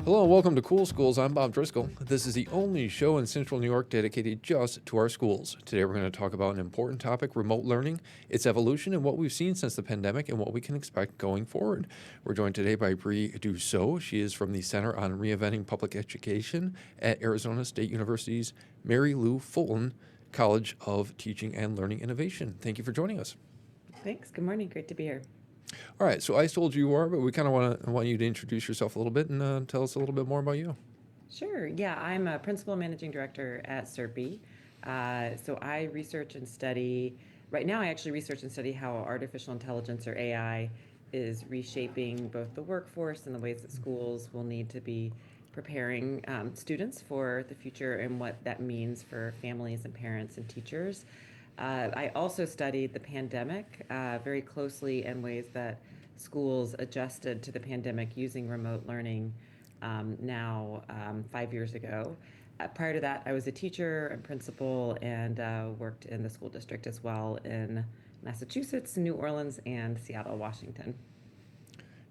Hello and welcome to Cool Schools. I'm Bob Driscoll. This is the only show in Central New York dedicated just to our schools. Today we're going to talk about an important topic, remote learning, its evolution, and what we've seen since the pandemic and what we can expect going forward. We're joined today by Bree Dussault. She is from the Center on Reinventing Public Education at Arizona State University's Mary Lou Fulton College of Teaching and Learning Innovation. Thank you for joining us. Thanks. Good morning. Great to be here. All right, so I told you are, but we kind of want you to introduce yourself a little bit and tell us a little bit more about you. Sure. Yeah, I'm a principal managing director at SERPI. So I research and study, right now, I actually research and study how artificial intelligence or AI is reshaping both the workforce and the ways that schools will need to be preparing students for the future and what that means for families and parents and teachers. I also studied the pandemic very closely in ways that schools adjusted to the pandemic using remote learning now 5 years ago. Prior to that, I was a teacher and principal and worked in the school district as well in Massachusetts, New Orleans, and Seattle, Washington.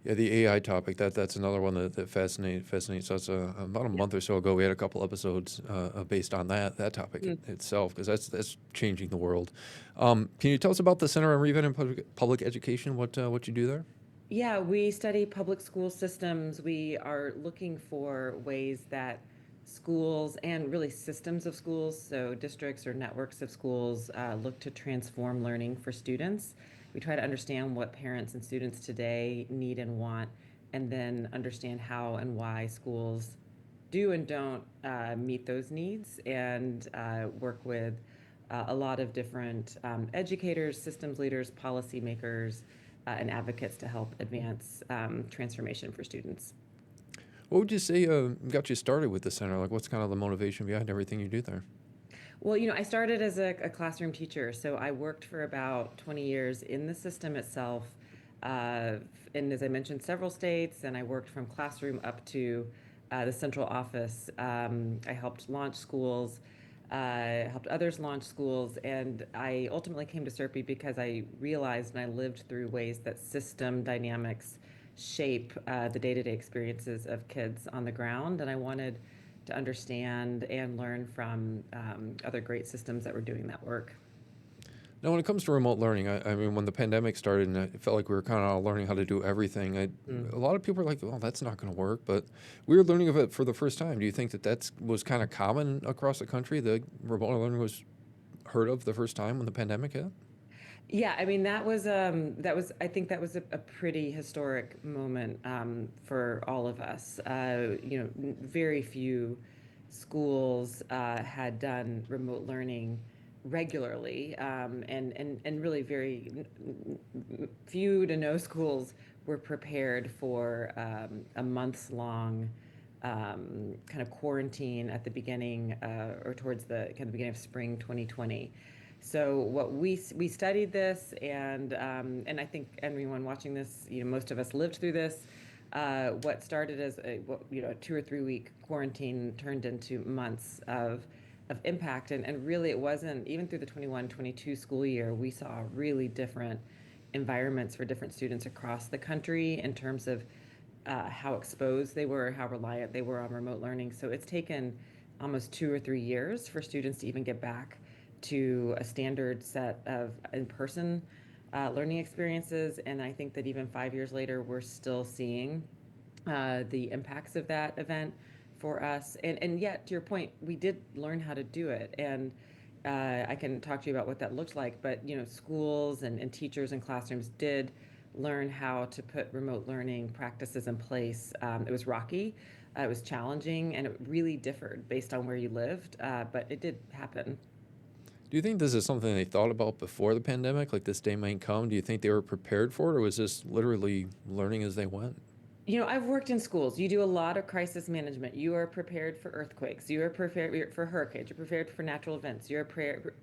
Yeah, the AI topic, that's another one that fascinates us. About a Yeah. month or so ago, we had a couple episodes based on that topic Mm. itself, because that's changing the world. Can you tell us about the Center on Reinventing Public Education, what you do there? Yeah, we study public school systems. We are looking for ways that schools and really systems of schools, so districts or networks of schools, look to transform learning for students. We try to understand what parents and students today need and want, and then understand how and why schools do and don't meet those needs, and work with a lot of different educators, systems leaders, policymakers, and advocates to help advance transformation for students. What would you say got you started with the center? Like, what's kind of the motivation behind everything you do there? Well, I started as a classroom teacher, so I worked for about 20 years in the system itself. Uh, and as I mentioned, several states, and I worked from classroom up to the central office. I helped launch schools, helped others launch schools, and I ultimately came to SERPI because I realized and I lived through ways that system dynamics shape the day-to-day experiences of kids on the ground, and I wanted to understand and learn from other great systems that were doing that work. Now, when it comes to remote learning, I mean, when the pandemic started, and it felt like we were kind of learning how to do everything, Mm. a lot of people were like, well, that's not going to work. But we were learning of it for the first time. Do you think that was kind of common across the country? The remote learning was heard of the first time when the pandemic hit? Yeah, I mean that was I think that was a pretty historic moment for all of us. Very few schools had done remote learning regularly, and really very few to no schools were prepared for a months long kind of quarantine at the beginning or towards the kind of beginning of spring 2020. So what we studied this, and I think everyone watching this, most of us lived through this. What started as a 2 or 3 week quarantine turned into months of impact, and really it wasn't even through the 21-22 school year. We saw really different environments for different students across the country in terms of how exposed they were, how reliant they were on remote learning. So it's taken almost 2 or 3 years for students to even get back to a standard set of in-person learning experiences. And I think that even 5 years later, we're still seeing the impacts of that event for us. And yet, to your point, we did learn how to do it. And I can talk to you about what that looked like. But schools and teachers and classrooms did learn how to put remote learning practices in place. It was rocky, it was challenging, and it really differed based on where you lived. But it did happen. Do you think this is something they thought about before the pandemic, like this day might come? Do you think they were prepared for it, or was this literally learning as they went? I've worked in schools. You do a lot of crisis management. You are prepared for earthquakes. You are prepared for hurricanes. You're prepared for natural events.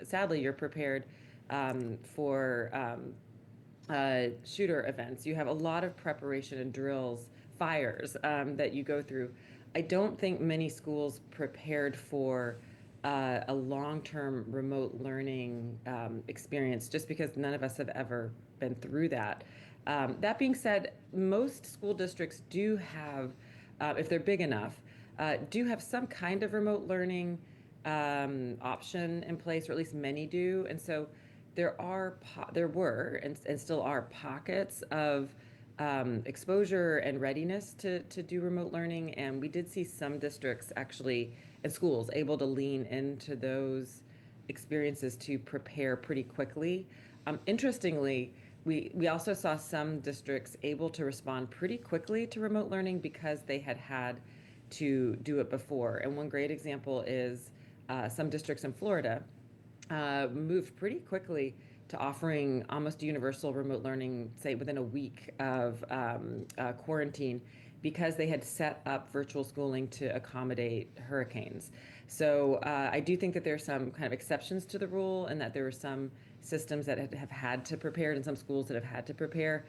Sadly, you're prepared for shooter events. You have a lot of preparation and drills, fires that you go through. I don't think many schools prepared for a long-term remote learning experience, just because none of us have ever been through that. That being said, most school districts do have if they're big enough, do have some kind of remote learning option in place, or at least many do. And so there were and still are pockets of exposure and readiness to do remote learning. And we did see some districts actually and schools able to lean into those experiences to prepare pretty quickly. Interestingly, we also saw some districts able to respond pretty quickly to remote learning because they had to do it before. And one great example is some districts in Florida moved pretty quickly to offering almost universal remote learning, say within a week of quarantine, because they had set up virtual schooling to accommodate hurricanes. So I do think that there are some kind of exceptions to the rule, and that there are some systems that have had to prepare, and some schools that have had to prepare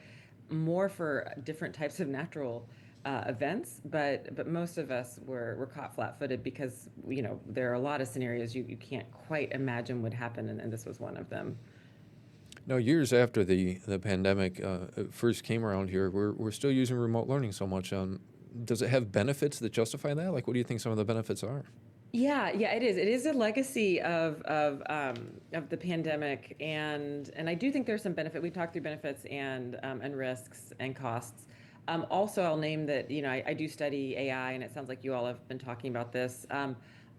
more for different types of natural events, but most of us were caught flat-footed because there are a lot of scenarios you can't quite imagine would happen, and this was one of them. Now, years after the pandemic first came around here, we're still using remote learning so much. Does it have benefits that justify that? Like, what do you think some of the benefits are? Yeah, yeah, it is. It is a legacy of the pandemic, and I do think there's some benefit. We talked through benefits and risks and costs. Also, I'll name that I do study AI, and it sounds like you all have been talking about this.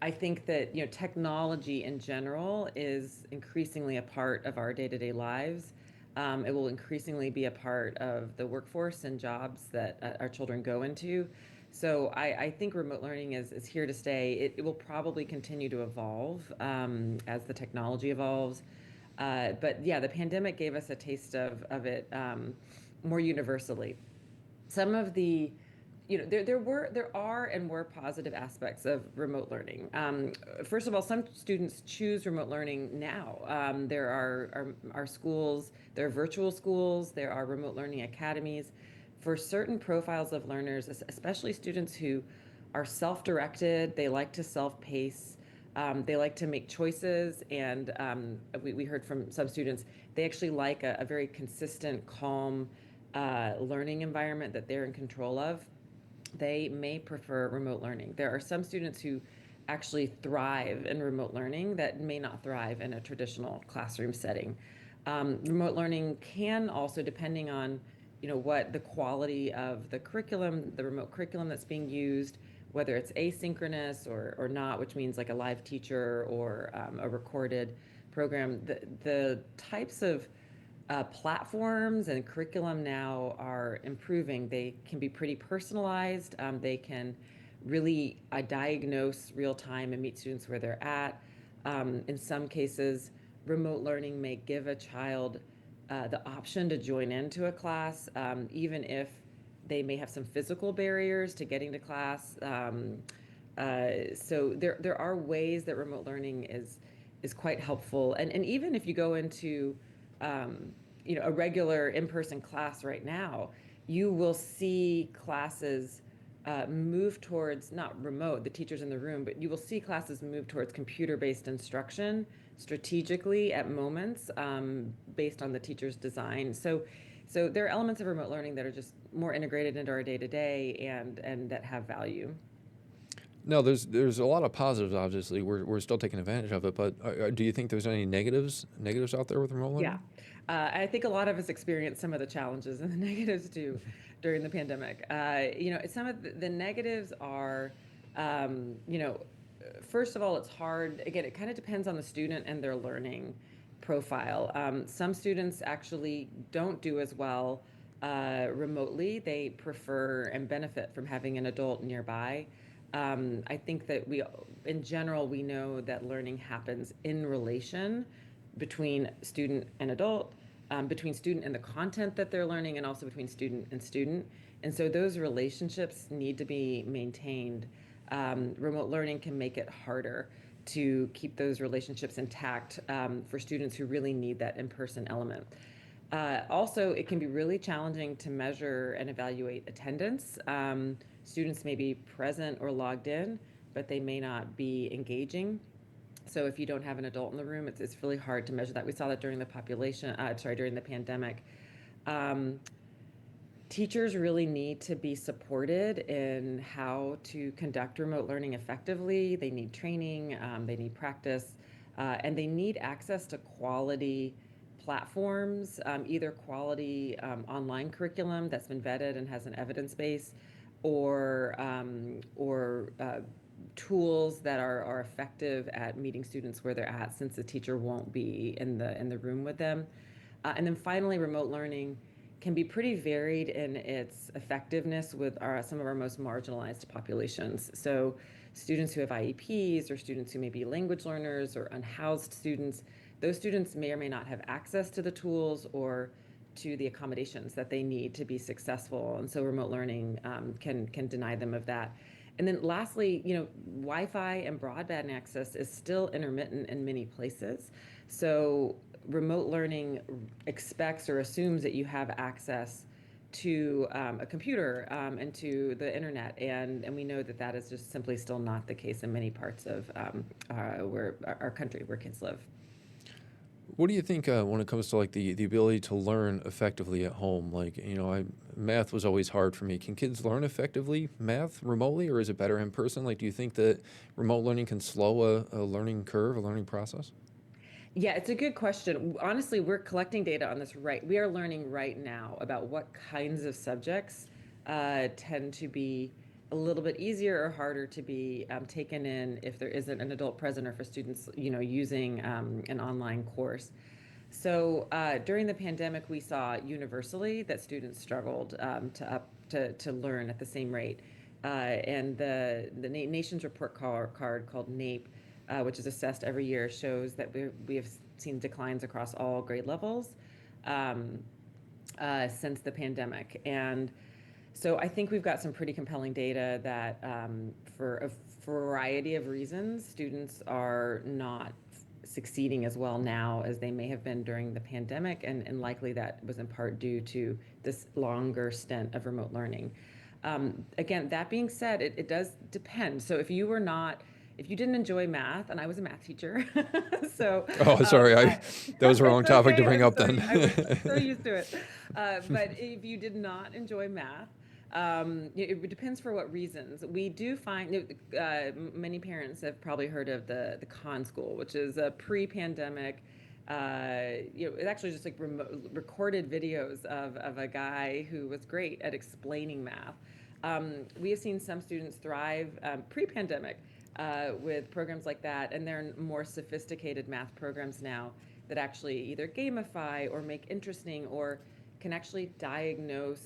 I think that technology in general is increasingly a part of our day-to-day lives. It will increasingly be a part of the workforce and jobs that our children go into. So I think remote learning is here to stay. It will probably continue to evolve as the technology evolves. But yeah, the pandemic gave us a taste of it more universally. Some of the there are and were positive aspects of remote learning. First of all, some students choose remote learning now. There are schools, there are virtual schools, there are remote learning academies for certain profiles of learners, especially students who are self-directed. They like to self-pace. They like to make choices, and we heard from some students they actually like a very consistent, calm learning environment that they're in control of. They may prefer remote learning. There are some students who actually thrive in remote learning that may not thrive in a traditional classroom setting. Remote learning can also, depending on what the quality of the curriculum, the remote curriculum that's being used, whether it's asynchronous or not, which means like a live teacher or a recorded program, the types of platforms and curriculum now are improving. They can be pretty personalized. They can really diagnose real time and meet students where they're at. In some cases, remote learning may give a child the option to join into a class, even if they may have some physical barriers to getting to class. So there are ways that remote learning is quite helpful. And even if you go into a regular in-person class right now, you will see classes move towards not remote, the teachers in the room, but you will see classes move towards computer-based instruction strategically at moments based on the teacher's design. So there are elements of remote learning that are just more integrated into our day-to-day and that have value. No, there's a lot of positives. Obviously, we're still taking advantage of it. But do you think there's any negatives out there with remote Yeah. learning? I think a lot of us experienced some of the challenges and the negatives too during the pandemic. Some of the negatives are, first of all, it's hard. Again, it kind of depends on the student and their learning profile. Some students actually don't do as well remotely. They prefer and benefit from having an adult nearby. I think that in general, we know that learning happens in relation between student and adult, between student and the content that they're learning, and also between student and student. And so those relationships need to be maintained. Remote learning can make it harder to keep those relationships intact for students who really need that in-person element. Also, it can be really challenging to measure and evaluate attendance. Students may be present or logged in, but they may not be engaging. So if you don't have an adult in the room, it's really hard to measure that. We saw that during the during the pandemic. Teachers really need to be supported in how to conduct remote learning effectively. They need training, they need practice, and they need access to quality platforms, either quality online curriculum that's been vetted and has an evidence base, or tools that are effective at meeting students where they're at, since the teacher won't be in the room with them. And then finally, remote learning can be pretty varied in its effectiveness with some of our most marginalized populations. So students who have IEPs, or students who may be language learners, or unhoused students, those students may or may not have access to the tools or to the accommodations that they need to be successful. And so remote learning can deny them of that. And then lastly, Wi-Fi and broadband access is still intermittent in many places. So remote learning expects or assumes that you have access to a computer and to the internet, and we know that that is just simply still not the case in many parts of where our country, where kids live. What do you think when it comes to like the ability to learn effectively at home? Like, math was always hard for me. Can kids learn effectively math remotely, or is it better in person? Like, do you think that remote learning can slow a learning curve, a learning process? Yeah, it's a good question. Honestly, we're collecting data on this right. We are learning right now about what kinds of subjects tend to be a little bit easier or harder to be taken in if there isn't an adult present, or for students, using an online course. So during the pandemic, we saw universally that students struggled to learn at the same rate. And the nation's report card called NAEP, which is assessed every year, shows that we have seen declines across all grade levels um, since the pandemic. And so I think we've got some pretty compelling data that for a variety of reasons, students are not succeeding as well now as they may have been during the pandemic, and likely that was in part due to this longer stint of remote learning. Again, that being said, it does depend. So if you didn't enjoy math, and I was a math teacher, so Oh, sorry, that was the wrong it's topic to okay. bring up then. I was so used to it. But if you did not enjoy math, it depends for what reasons. We do find many parents have probably heard of the Khan School, which is a pre-pandemic. It's actually just like recorded videos of a guy who was great at explaining math. We have seen some students thrive pre-pandemic with programs like that, and there are more sophisticated math programs now that actually either gamify or make interesting, or can actually diagnose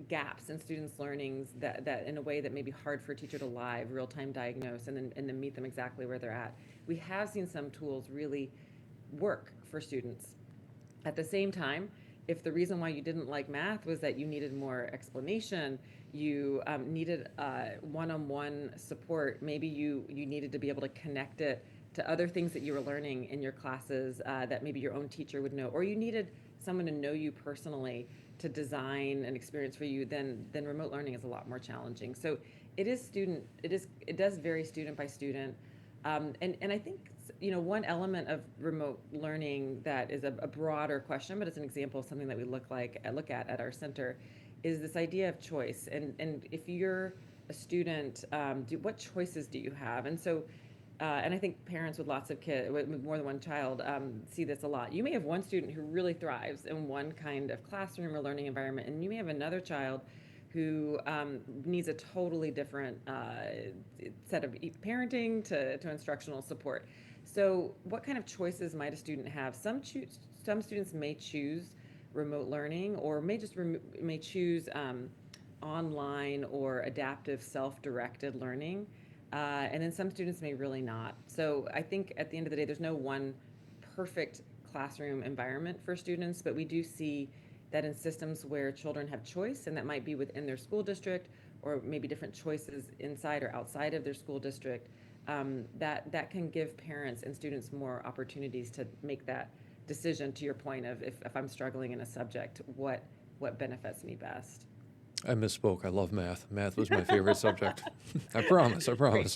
gaps in students' learnings that in a way that may be hard for a teacher to live real-time diagnose, and then meet them exactly where they're at. We have seen some tools really work for students. At the same time, if the reason why you didn't like math was that you needed more explanation, you needed one-on-one support, maybe you needed to be able to connect it to other things that you were learning in your classes that maybe your own teacher would know, or you needed someone to know you personally to design an experience for you, then remote learning is a lot more challenging. So it does vary student by student. And I think one element of remote learning that is a broader question, but it's an example of something that we look at our center, is this idea of choice. And if you're a student, what choices do you have? And so, and I think parents with lots of kids, with more than one child, see this a lot. You may have one student who really thrives in one kind of classroom or learning environment, and you may have another child who needs a totally different set of parenting to instructional support. So what kind of choices might a student have? Some students may choose remote learning, or may choose online or adaptive self-directed learning. And then some students may really not. So I think at the end of the day, there's no one perfect classroom environment for students, but we do see that in systems where children have choice, and that might be within their school district, or maybe different choices inside or outside of their school district, that can give parents and students more opportunities to make that decision, to your point of if I'm struggling in a subject, what benefits me best. I misspoke. I love math. Math was my favorite subject. I promise. I Great. promise.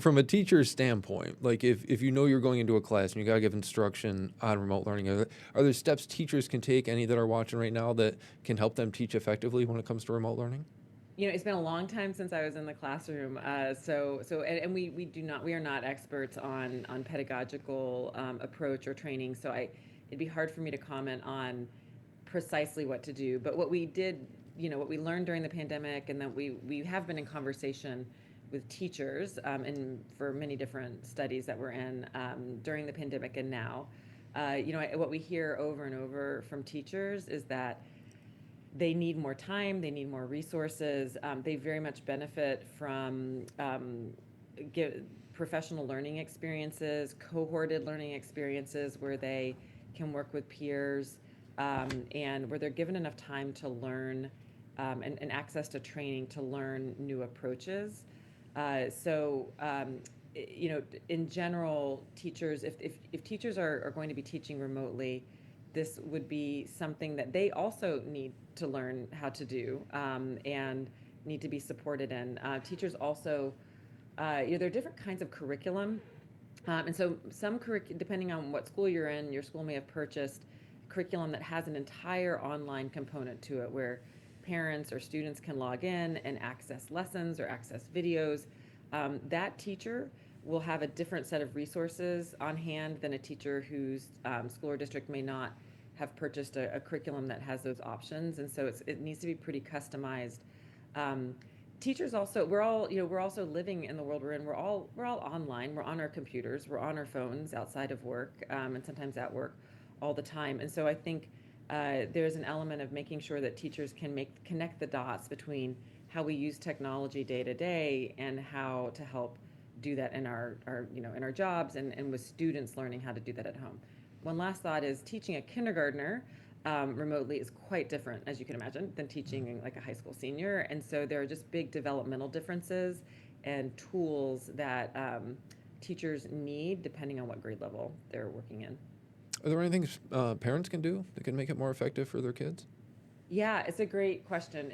From a teacher's standpoint, like if you know you're going into a class and you got to give instruction on remote learning, are there steps teachers can take, any that are watching right now, that can help them teach effectively when it comes to remote learning? It's been a long time since I was in the classroom. And we are not experts on pedagogical approach or training. It'd be hard for me to comment on precisely what to do. But what we did, what we learned during the pandemic, and that we have been in conversation with teachers, and for many different studies that we're in during the pandemic and now, what we hear over and over from teachers is that they need more time, they need more resources. They very much benefit from professional learning experiences, cohorted learning experiences where they can work with peers, and where they're given enough time to learn, and access to training to learn new approaches. Uh, so, um, in general, teachers, if teachers are going to be teaching remotely, this would be something that they also need to learn how to do, and need to be supported in. Teachers also, there are different kinds of curriculum. And so depending on what school you're in, your school may have purchased curriculum that has an entire online component to it where parents or students can log in and access lessons or access videos. That teacher will have a different set of resources on hand than a teacher whose school or district may not have purchased a curriculum that has those options. And so it needs to be pretty customized. Um, Teachers also, we're also living in the world we're in. We're all online. We're on our computers. We're on our phones outside of work, and sometimes at work all the time. And so I think there's an element of making sure that teachers can connect the dots between how we use technology day to day and how to help do that in our in our jobs, and with students learning how to do that at home. One last thought is teaching a kindergartner remotely is quite different, as you can imagine, than teaching like a high school senior. And so there are just big developmental differences and tools that teachers need depending on what grade level they're working in. Are there any things parents can do that can make it more effective for their kids? Yeah, it's a great question.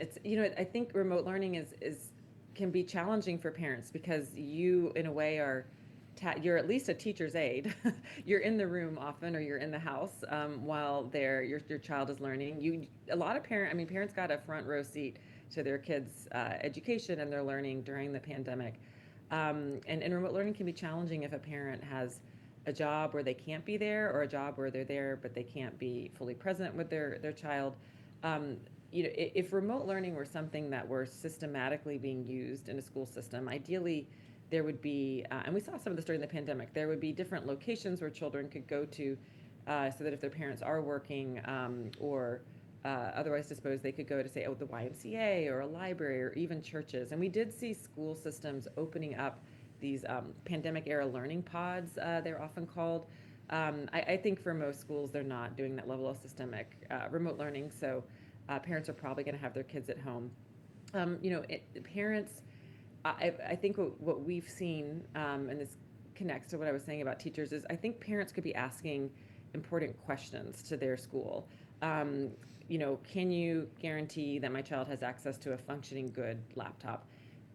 I think remote learning is can be challenging for parents because you, in a way, you're at least a teacher's aide. You're in the room often, or you're in the house while your child is learning. A lot of parents got a front row seat to their kids' education and their learning during the pandemic. And remote learning can be challenging if a parent has a job where they can't be there, or a job where they're there but they can't be fully present with their child. If remote learning were something that were systematically being used in a school system, ideally there would be, and we saw some of this during the pandemic, there would be different locations where children could go to, so that if their parents are working, or otherwise disposed, they could go to, say, the YMCA or a library or even churches. And we did see school systems opening up these pandemic era learning pods, they're often called. I think for most schools, they're not doing that level of systemic remote learning. So parents are probably going to have their kids at home. Parents, I think what we've seen, and this connects to what I was saying about teachers, is I think parents could be asking important questions to their school. Can you guarantee that my child has access to a functioning good laptop?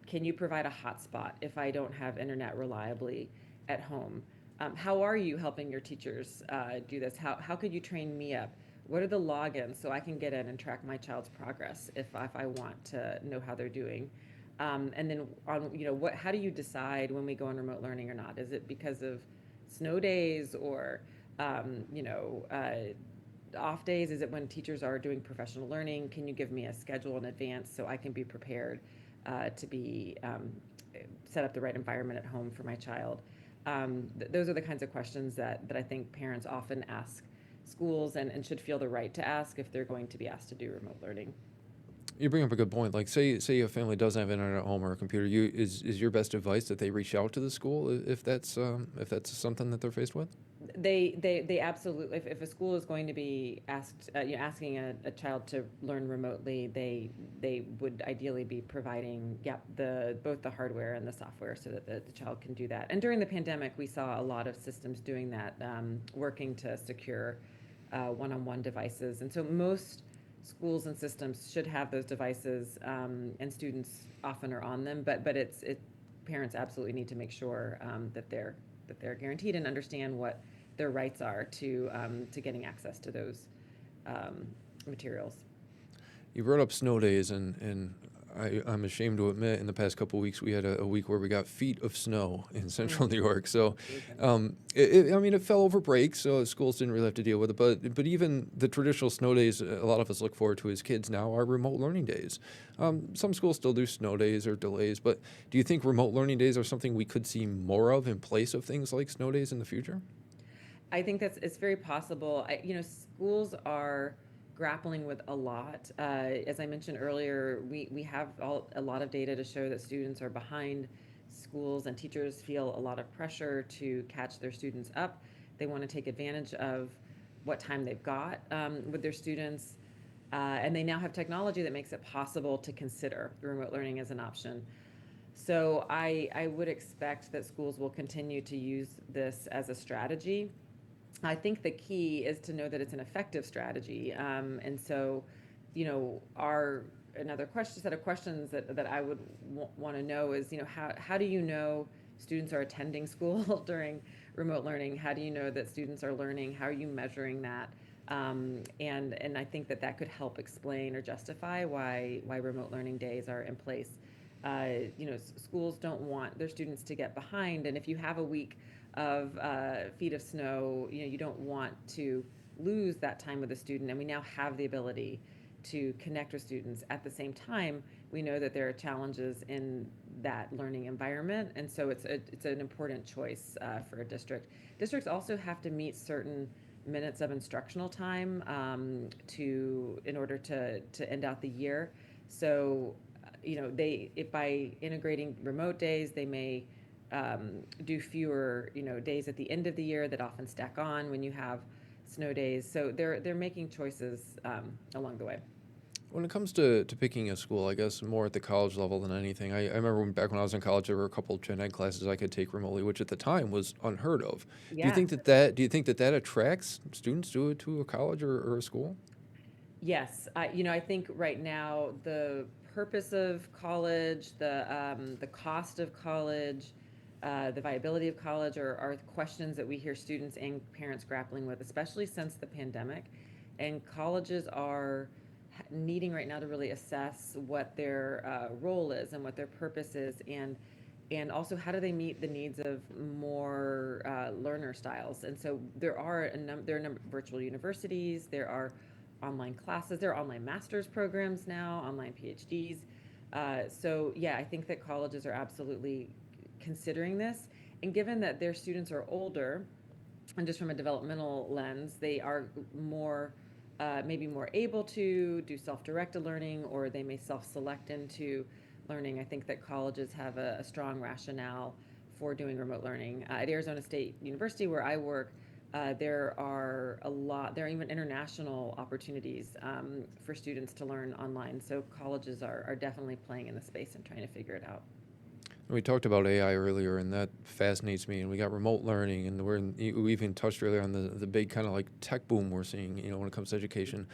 Can you provide a hotspot if I don't have internet reliably at home? How are you helping your teachers do this? How could you train me up? What are the logins so I can get in and track my child's progress if I want to know how they're doing? And then how do you decide when we go on remote learning or not? Is it because of snow days, or off days? Is it when teachers are doing professional learning? Can you give me a schedule in advance so I can be prepared to be set up the right environment at home for my child? Those are the kinds of questions that I think parents often ask schools, and should feel the right to ask if they're going to be asked to do remote learning. You bring up a good point. Like, say a family doesn't have internet at home or a computer. Is your best advice that they reach out to the school if that's something that they're faced with? They absolutely. If a school is going to be asking a child to learn remotely, they would ideally be providing both the hardware and the software so that the child can do that. And during the pandemic, we saw a lot of systems doing that, working to secure one-on-one devices. And so most schools and systems should have those devices, and students often are on them. But parents absolutely need to make sure that they're guaranteed and understand what their rights are to getting access to those um, materials. You brought up snow days, and I'm ashamed to admit, in the past couple of weeks, we had a week where we got feet of snow in central New York. So, I mean, it fell over break, so schools didn't really have to deal with it. But even the traditional snow days, a lot of us look forward to as kids now are remote learning days. Some schools still do snow days or delays, but do you think remote learning days are something we could see more of in place of things like snow days in the future? I think it's very possible. Schools are grappling with a lot. As I mentioned earlier, we have a lot of data to show that students are behind. Schools and teachers feel a lot of pressure to catch their students up. They want to take advantage of what time they've got with their students. And they now have technology that makes it possible to consider remote learning as an option. So I would expect that schools will continue to use this as a strategy. I think the key is to know that it's an effective strategy. And so, our another set of questions that I would want to know is, how do you know students are attending school during remote learning? How do you know that students are learning? How are you measuring that? And I think that could help explain or justify why remote learning days are in place. Schools don't want their students to get behind, and if you have a week of feet of snow, you don't want to lose that time with a student. And we now have the ability to connect with students. At the same time, we know that there are challenges in that learning environment, and so it's an important choice for a district. Districts also have to meet certain minutes of instructional time in order to end out the year. So, if by integrating remote days, they may do fewer, days at the end of the year that often stack on when you have snow days. So they're making choices along the way. When it comes to picking a school, I guess more at the college level than anything. I remember back when I was in college, there were a couple of gen ed classes I could take remotely, which at the time was unheard of. Yeah. Do you think that attracts students to a college or a school? Yes. I think right now the purpose of college, the cost of college, the viability of college are questions that we hear students and parents grappling with, especially since the pandemic. And colleges are needing right now to really assess what their role is and what their purpose is, and also how do they meet the needs of more learner styles. And so there are there are a number of virtual universities, there are online classes, there are online master's programs now, online PhDs. So yeah, I think that colleges are absolutely considering this. And given that their students are older, and just from a developmental lens, they are maybe more able to do self-directed learning, or they may self-select into learning. I think that colleges have a strong rationale for doing remote learning. At Arizona State University, where I work, there are even international opportunities for students to learn online. So colleges are definitely playing in the space and trying to figure it out. We talked about AI earlier, and that fascinates me. And we got remote learning, and we even touched earlier on the big kind of like tech boom we're seeing, when it comes to education.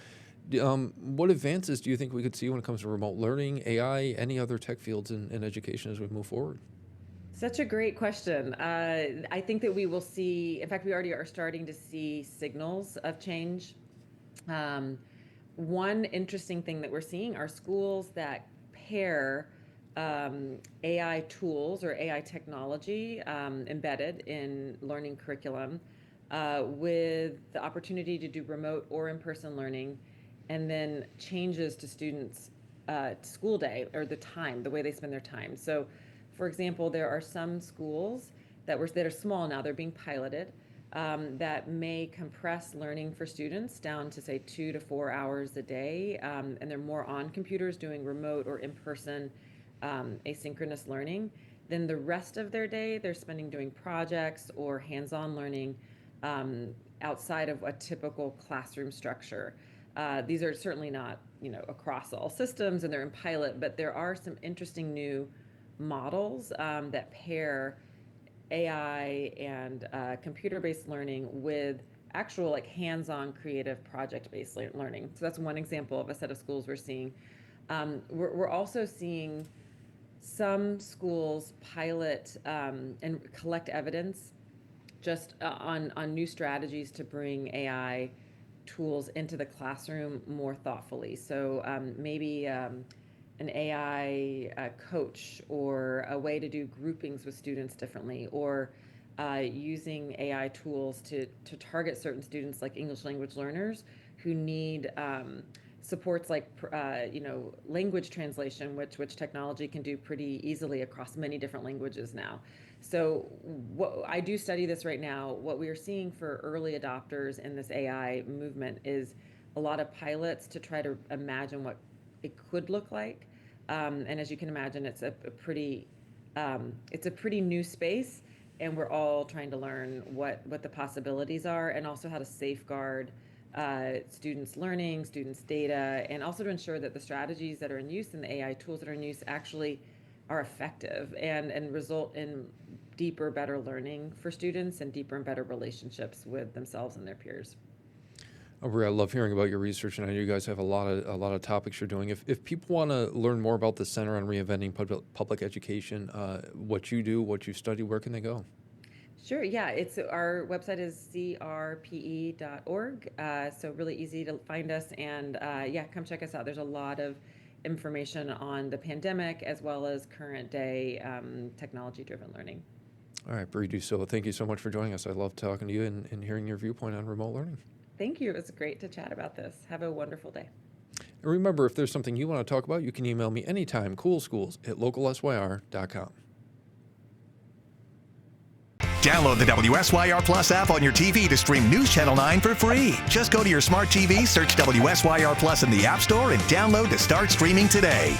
What advances do you think we could see when it comes to remote learning, AI, any other tech fields in education as we move forward? Such a great question. I think that we will see, in fact, we already are starting to see signals of change. Um, One interesting thing that we're seeing are schools that pair AI tools or AI technology embedded in learning curriculum with the opportunity to do remote or in-person learning, and then changes to students' school day or the way they spend their time. So, for example, there are some schools that are small now; they're being piloted. That may compress learning for students down to say 2 to 4 hours a day, and they're more on computers doing remote or in-person asynchronous learning. Then the rest of their day they're spending doing projects or hands-on learning outside of a typical classroom structure. These are certainly not across all systems, and they're in pilot, but there are some interesting new models that pair AI and computer-based learning with actual like hands-on creative project-based learning. So that's one example of a set of schools we're seeing. We're also seeing some schools pilot and collect evidence just on new strategies to bring AI tools into the classroom more thoughtfully. So maybe an AI coach, or a way to do groupings with students differently, or using AI tools to target certain students like English language learners who need supports like language translation, which technology can do pretty easily across many different languages now. So I do study this right now. What we are seeing for early adopters in this AI movement is a lot of pilots to try to imagine what it could look like. And as you can imagine, it's a pretty new space, and we're all trying to learn what the possibilities are, and also how to safeguard students' learning, students' data, and also to ensure that the strategies that are in use and the AI tools that are in use actually are effective and result in deeper, better learning for students and deeper and better relationships with themselves and their peers. Aubrey, I love hearing about your research, and I know you guys have a lot of topics you're doing. If people want to learn more about the Center on Reinventing Public Education, what you do, what you study, where can they go? Sure. Yeah, our website is crpe.org. So really easy to find us, and come check us out. There's a lot of information on the pandemic as well as current day technology-driven learning. All right, Bree Dussault, thank you so much for joining us. I love talking to you and hearing your viewpoint on remote learning. Thank you. It was great to chat about this. Have a wonderful day. And remember, if there's something you want to talk about, you can email me anytime, coolschools@localsyr.com. Download the WSYR Plus app on your TV to stream News Channel 9 for free. Just go to your smart TV, search WSYR Plus in the App Store, and download to start streaming today.